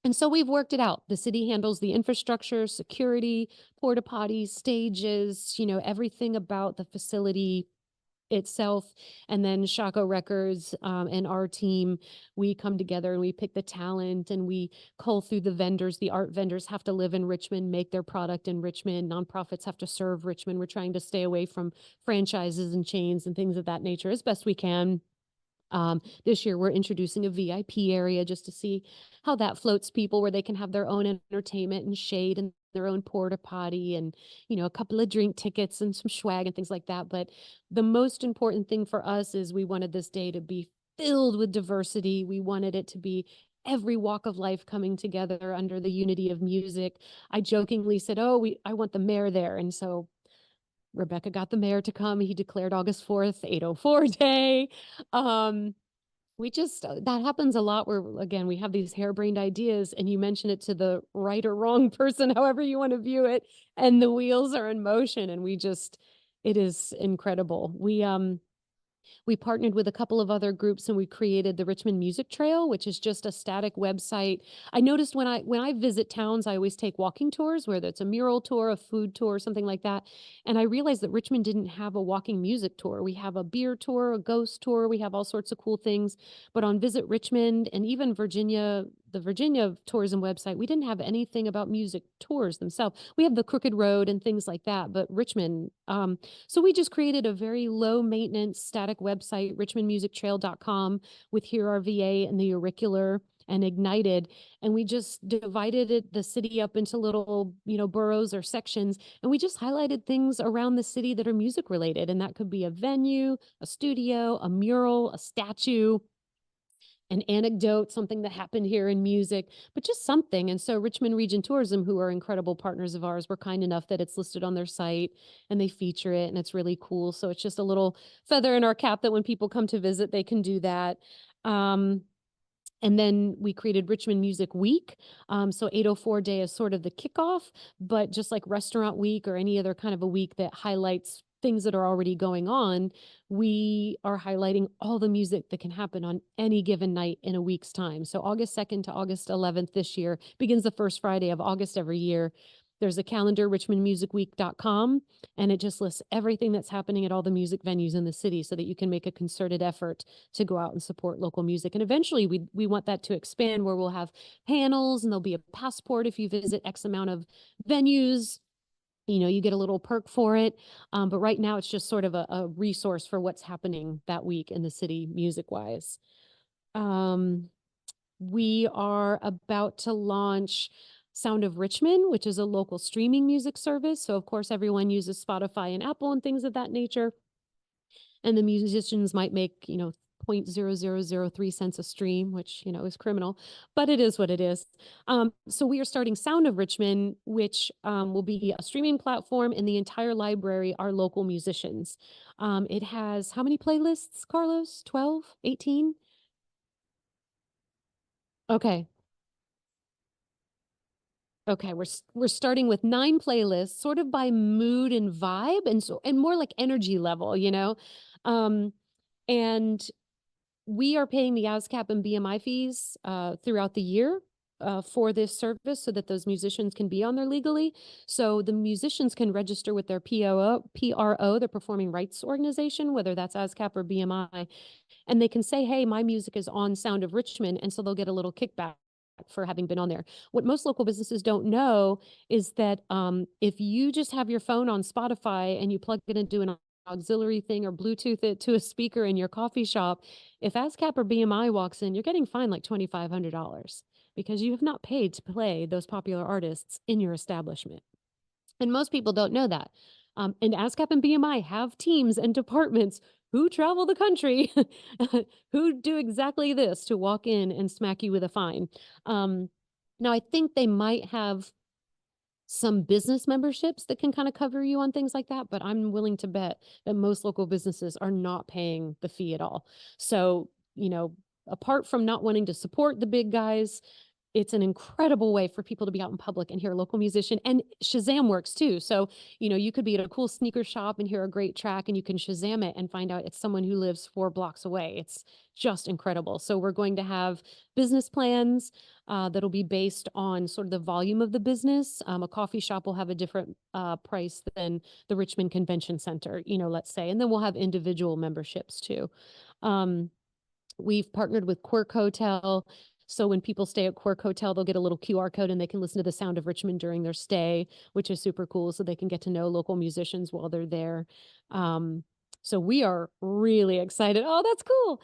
Speaker 2: And so we've worked it out. The city handles the infrastructure, security, porta potties, stages, everything about the facility itself. And then Shockoe Records and our team, we come together and we pick the talent and we cull through the vendors. The art vendors have to live in Richmond, make their product in Richmond. Nonprofits have to serve Richmond. We're trying to stay away from franchises and chains and things of that nature as best we can. This year, we're introducing a VIP area just to see how that floats people, where they can have their own entertainment and shade and their own porta potty and, a couple of drink tickets and some swag and things like that. But the most important thing for us is we wanted this day to be filled with diversity. We wanted it to be every walk of life coming together under the unity of music. I jokingly said, I want the mayor there. And so Rebecca got the mayor to come. He declared August 4th, 804 Day. That happens a lot where, again, we have these harebrained ideas and you mention it to the right or wrong person, however you want to view it, and the wheels are in motion, and it is incredible. We partnered with a couple of other groups and we created the Richmond Music Trail, which is just a static website. I noticed when I visit towns, I always take walking tours, whether it's a mural tour, a food tour, something like that. And I realized that Richmond didn't have a walking music tour. We have a beer tour, a ghost tour. We have all sorts of cool things. But on Visit Richmond and even Virginia, the Virginia tourism website, we didn't have anything about music tours themselves. We have the Crooked Road and things like that, but Richmond. So we just created a very low maintenance static website, richmondmusictrail.com, with Here Our VA and the Auricular and Ignited. And we just divided the city up into little, boroughs or sections. And we just highlighted things around the city that are music related. And that could be a venue, a studio, a mural, a statue. an anecdote, something that happened here in music, but just something. And so Richmond Region Tourism, who are incredible partners of ours, were kind enough that it's listed on their site and they feature it, and it's really cool. So it's just a little feather in our cap that when people come to visit, they can do that. And then we created Richmond Music Week. So 804 Day is sort of the kickoff, but just like Restaurant Week or any other kind of a week that highlights things that are already going on, we are highlighting all the music that can happen on any given night in a week's time. So August 2nd to August 11th this year begins the first Friday of August every year. There's a calendar, richmondmusicweek.com, and it just lists everything that's happening at all the music venues in the city so that you can make a concerted effort to go out and support local music. And eventually we want that to expand where we'll have panels and there'll be a passport if you visit X amount of venues. You know, you get a little perk for it. But right now it's just sort of a resource for what's happening that week in the city music-wise. We are about to launch Sound of Richmond, which is a local streaming music service. So of course, everyone uses Spotify and Apple and things of that nature. And the musicians might make, 0.0003 cents a stream, which, is criminal, but it is what it is. So we are starting Sound of Richmond, which will be a streaming platform, and the entire library are local musicians. It has how many playlists, Carlos? 12, 18? Okay. Okay, we're starting with 9 playlists, sort of by mood and vibe, and more like energy level, and we are paying the ASCAP and BMI fees throughout the year for this service so that those musicians can be on there legally. So the musicians can register with their PRO, their Performing Rights Organization, whether that's ASCAP or BMI, and they can say, hey, my music is on Sound of Richmond, and so they'll get a little kickback for having been on there. What most local businesses don't know is that if you just have your phone on Spotify and you plug it into an auxiliary thing or Bluetooth it to a speaker in your coffee shop, if ASCAP or BMI walks in, you're getting fined like $2,500 because you have not paid to play those popular artists in your establishment. And most people don't know that. And ASCAP and BMI have teams and departments who travel the country who do exactly this, to walk in and smack you with a fine. Now, I think they might have some business memberships that can kind of cover you on things like that, but I'm willing to bet that most local businesses are not paying the fee at all. So, apart from not wanting to support the big guys, it's an incredible way for people to be out in public and hear a local musician. And Shazam works too. So, you could be at a cool sneaker shop and hear a great track, and you can Shazam it and find out it's someone who lives 4 blocks away. It's just incredible. So we're going to have business plans that'll be based on sort of the volume of the business. A coffee shop will have a different price than the Richmond Convention Center, let's say. And then we'll have individual memberships too. We've partnered with Quirk Hotel. So when people stay at Quirk Hotel, they'll get a little QR code and they can listen to the Sound of Richmond during their stay, which is super cool. So they can get to know local musicians while they're there. So we are really excited. Oh, that's cool.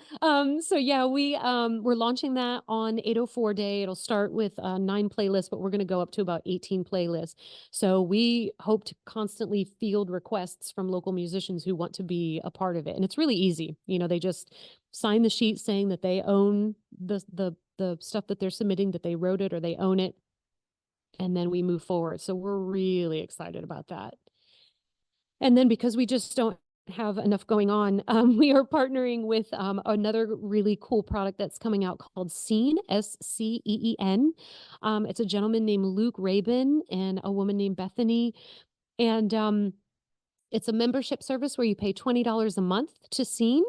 Speaker 2: So yeah, we're launching that on 804 Day. It'll start with 9 playlists, but we're going to go up to about 18 playlists. So we hope to constantly field requests from local musicians who want to be a part of it. And it's really easy. They just sign the sheet saying that they own the stuff that they're submitting, that they wrote it or they own it. And then we move forward. So we're really excited about that. And then because we just don't have enough going on, we are partnering with another really cool product that's coming out called Scene, SCEEN. It's a gentleman named Luke Rabin and a woman named Bethany. And it's a membership service where you pay $20 a month to Scene.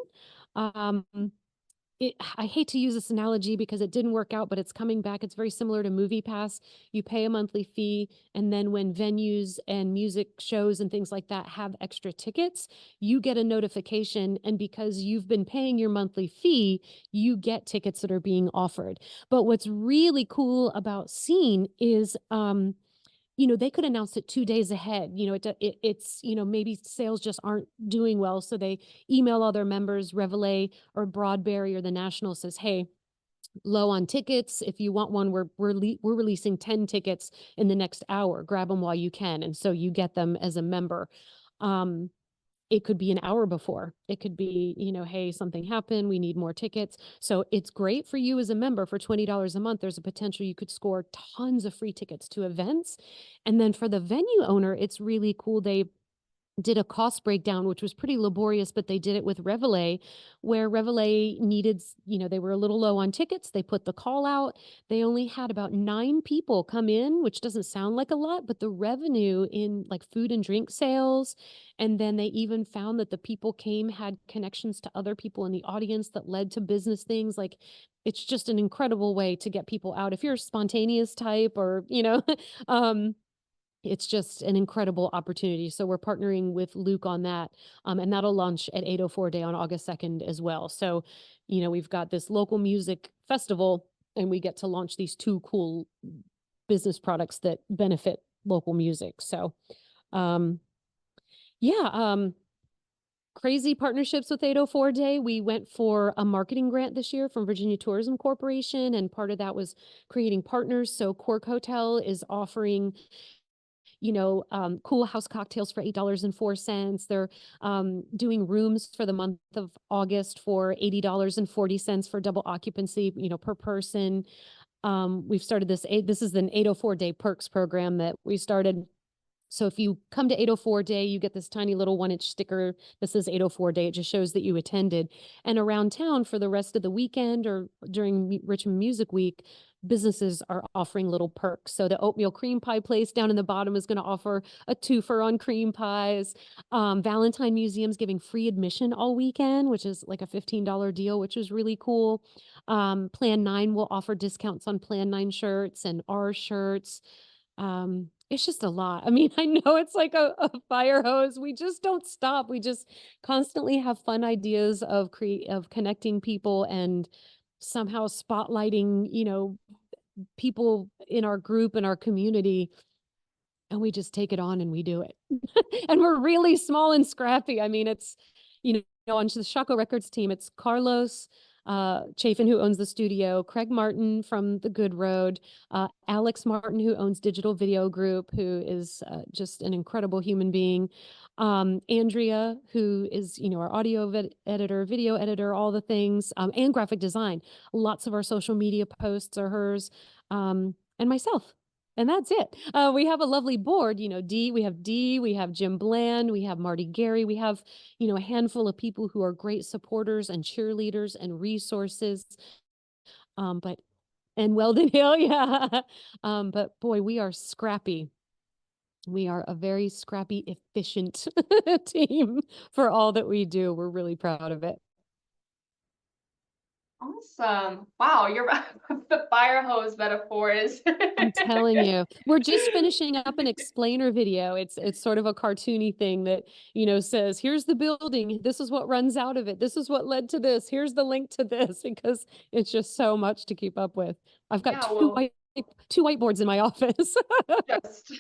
Speaker 2: I hate to use this analogy because it didn't work out, but it's coming back. It's very similar to Movie Pass. You pay a monthly fee, and then when venues and music shows and things like that have extra tickets, you get a notification, and because you've been paying your monthly fee, you get tickets that are being offered. But what's really cool about Scene is they could announce it 2 days ahead. It's maybe sales just aren't doing well. So they email all their members. Reveille or Broadberry or the National says, hey, low on tickets. If you want one, we're releasing 10 tickets in the next hour. Grab them while you can. And so you get them as a member. it could be an hour before. It could be, you know, hey, something happened. We need more tickets. So it's great for you as a member. For $20 a month, there's a potential you could score tons of free tickets to events. And then for the venue owner, it's really cool. They did a cost breakdown, which was pretty laborious, but they did it with Reveille, where Reveille needed, you know, they were a little low on tickets. They put the call out. They only had about 9 people come in, which doesn't sound like a lot, but the revenue in like food and drink sales. And then they even found that the people came had connections to other people in the audience that led to business things. Like, it's just an incredible way to get people out. If you're a spontaneous type or, you know, it's just an incredible opportunity. So we're partnering with Luke on that. And that'll launch at 804 Day on August 2nd as well. So, you know, we've got this local music festival and we get to launch these 2 cool business products that benefit local music. So, crazy partnerships with 804 Day. We went for a marketing grant this year from Virginia Tourism Corporation. And part of that was creating partners. So Cork Hotel is offering, you know, cool house cocktails for $8.04. They're doing rooms for the month of August for $80.40 for double occupancy, you know, per person. We've started this is an 804 Day perks program that we started. So if you come to 804 Day, you get this tiny little 1-inch sticker that says 804 Day. It just shows that you attended. And around town for the rest of the weekend or during Richmond Music Week, businesses are offering little perks. So the oatmeal cream pie place down in the bottom is going to offer a 2-for on cream pies. Valentine Museum's giving free admission all weekend, which is like a $15 deal, which is really cool. Plan 9 will offer discounts on Plan 9 shirts and our shirts. It's just a lot. I mean, I know it's like a fire hose. We just don't stop. We just constantly have fun ideas of connecting people and somehow spotlighting, you know, people in our group and our community. And we just take it on and we do it. And we're really small and scrappy. I mean, it's, you know, on the Shockoe Records team, it's Carlos Chafin, who owns the studio, Craig Martin from The Good Road, Alex Martin, who owns Digital Video Group, who is just an incredible human being, Andrea, who is, you know, our audio editor, video editor, all the things, and graphic design. Lots of our social media posts are hers, and myself. And that's it. We have a lovely board, you know, we have Jim Bland, we have Marty Gary, we have, you know, a handful of people who are great supporters and cheerleaders and resources. And Weldon Hill, yeah. But boy, we are scrappy. We are a very scrappy, efficient team for all that we do. We're really proud of it.
Speaker 1: Awesome. Wow, you're the fire hose metaphor is.
Speaker 2: I'm telling you, we're just finishing up an explainer video. It's sort of a cartoony thing that, you know, says, here's the building. This is what runs out of it. This is what led to this. Here's the link to this, because it's just so much to keep up with. I've got two whiteboards in my office.
Speaker 1: Just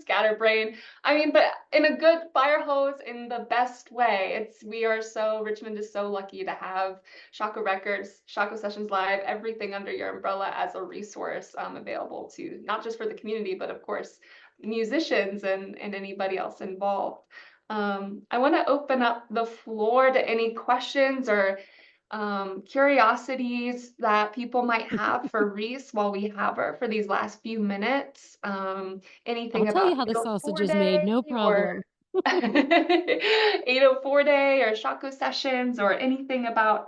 Speaker 1: scatterbrain. I mean, but in a good fire hose, in the best way. Richmond is so lucky to have Shockoe Records, Shockoe Sessions Live, everything under your umbrella as a resource available to not just for the community, but of course, musicians and anybody else involved. I want to open up the floor to any questions or curiosities that people might have for Reese while we have her for these last few minutes. Anything
Speaker 2: I'll tell
Speaker 1: about
Speaker 2: you how the
Speaker 1: 804
Speaker 2: sausage is made, no problem.
Speaker 1: 804 Day or Shockoe Sessions, or anything about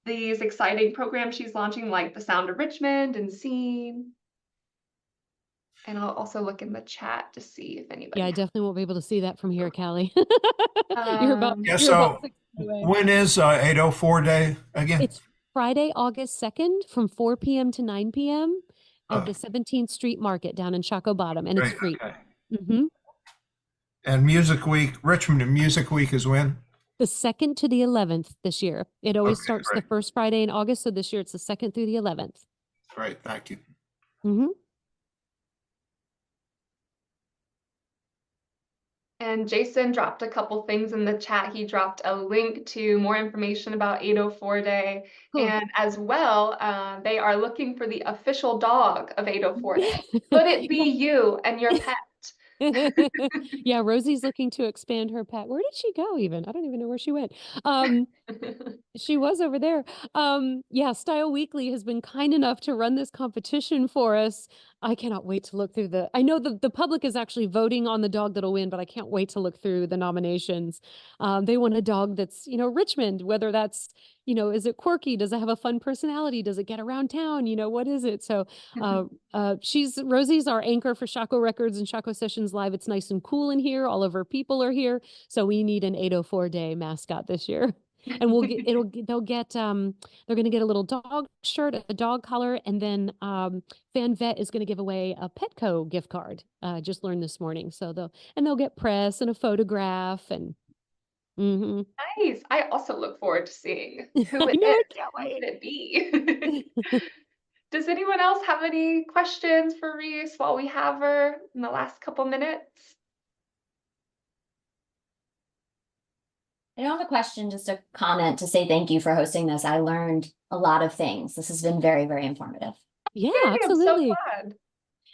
Speaker 1: these exciting programs she's launching, like the Sound of Richmond and Scene. And I'll also look in the chat to see if anybody.
Speaker 2: Yeah, I definitely won't be able to see that from here, Callie.
Speaker 6: When is 804 Day again?
Speaker 2: It's Friday, August 2nd from 4 p.m. to 9 p.m. at the 17th Street Market down in Shockoe Bottom, and it's free.
Speaker 6: Okay.
Speaker 2: Mm-hmm.
Speaker 6: And Music Week, Richmond Music Week is when?
Speaker 2: The 2nd to the 11th this year. It always starts the first Friday in August, so this year it's the 2nd through the 11th.
Speaker 6: Great, thank you.
Speaker 2: Mm-hmm.
Speaker 1: And Jason dropped a couple things in the chat. He dropped a link to more information about 804 Day. Cool. And as well, they are looking for the official dog of 804 Day. Could it be you and your pet?
Speaker 2: Yeah, Rosie's looking to expand her pack. Where did she go even? I don't even know where she went. She was over there. Yeah, Style Weekly has been kind enough to run this competition for us. I cannot wait to look through I know the public is actually voting on the dog that'll win, but I can't wait to look through the nominations. They want a dog that's, Richmond, whether that's, is it quirky? Does it have a fun personality? Does it get around town? What is it? So, Rosie's our anchor for Shockoe Records and Shockoe Sessions Live. It's nice and cool in here. All of our people are here. So we need an 804 day mascot this year. And they'll get they're going to get a little dog shirt, a dog collar, and then Fan Vet is going to give away a Petco gift card. Just learned this morning. So they'll get press and a photograph and
Speaker 1: Nice. I also look forward to seeing who
Speaker 2: I
Speaker 1: it
Speaker 2: know, I
Speaker 1: is.
Speaker 2: can't
Speaker 1: Who
Speaker 2: wait.
Speaker 1: could it be? Does anyone else have any questions for Reese while we have her in the last couple minutes?
Speaker 7: I don't have a question, just a comment to say thank you for hosting this. I learned a lot of things. This has been very, very informative.
Speaker 2: Yeah,
Speaker 1: Yay,
Speaker 2: absolutely.
Speaker 1: I'm so glad.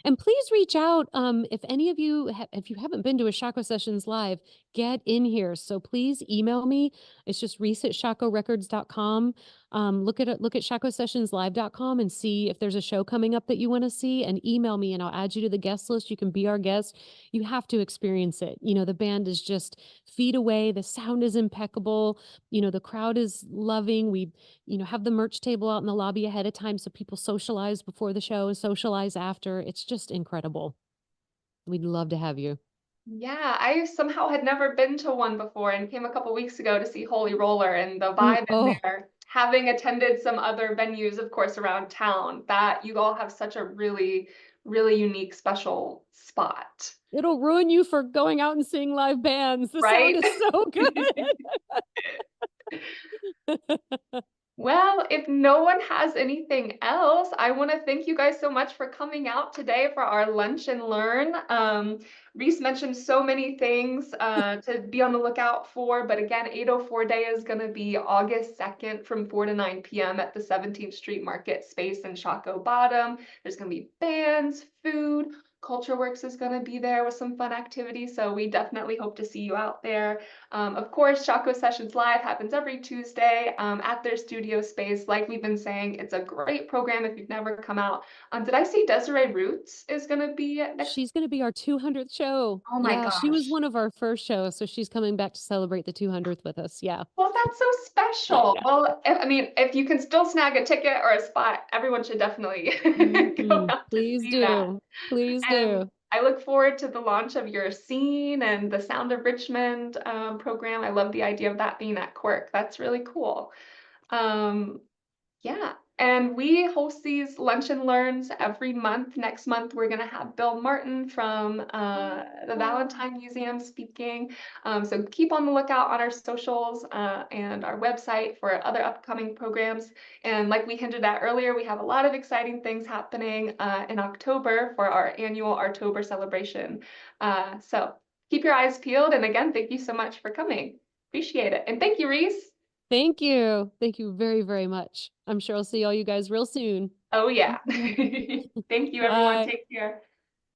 Speaker 2: And please reach out if any of you, if you haven't been to a Shockoe Sessions Live, get in here. So please email me. It's just reese@shockoerecords.com. Look at shockoesessionslive.com and see if there's a show coming up that you want to see, and email me and I'll add you to the guest list. You can be our guest. You have to experience it. The band is just feet away. The sound is impeccable. The crowd is loving. We, have the merch table out in the lobby ahead of time so people socialize before the show and socialize after. It's just incredible. We'd love to have you.
Speaker 1: Yeah, I somehow had never been to one before and came a couple weeks ago to see Holy Roller, and the vibe in there, having attended some other venues, of course, around town, that you all have such a really, really unique, special spot.
Speaker 2: It'll ruin you for going out and seeing live bands. The
Speaker 1: Right?
Speaker 2: sound is so good.
Speaker 1: Well, if no one has anything else, I want to thank you guys so much for coming out today for our Lunch and Learn. Reese mentioned so many things to be on the lookout for, but again, 804 Day is going to be August 2nd from 4 to 9 p.m. at the 17th Street Market space in Shockoe Bottom. There's going to be bands, food, Culture Works is going to be there with some fun activities, so we definitely hope to see you out there. Of course, Shockoe Sessions Live happens every Tuesday at their studio space. Like we've been saying, it's a great program if you've never come out. Did I see Desiree Roots is going to be next?
Speaker 2: She's going to be our 200th show.
Speaker 1: Oh my
Speaker 2: Yeah, she was
Speaker 1: gosh.
Speaker 2: one of our first shows, so she's coming back to celebrate the 200th with us. Yeah.
Speaker 1: Well, that's so special.
Speaker 2: Yeah.
Speaker 1: Well, if you can still snag a ticket or a spot, everyone should definitely go out
Speaker 2: Please
Speaker 1: to see that.
Speaker 2: do. Please
Speaker 1: And
Speaker 2: do.
Speaker 1: I look forward to the launch of your Scene and the Sound of Richmond program. I love the idea of that being at Quirk. That's really cool. Yeah, and we host these Lunch and Learns every month. Next month, we're going to have Bill Martin from the Valentine Museum speaking. So keep on the lookout on our socials and our website for other upcoming programs. And like we hinted at earlier, we have a lot of exciting things happening in October for our annual October celebration. So keep your eyes peeled. And again, thank you so much for coming. Appreciate it. And thank you, Reese.
Speaker 2: Thank you. Thank you very, very much. I'm sure I'll see all you guys real soon.
Speaker 1: Oh, yeah. Thank you, everyone.
Speaker 2: Bye.
Speaker 1: Take care.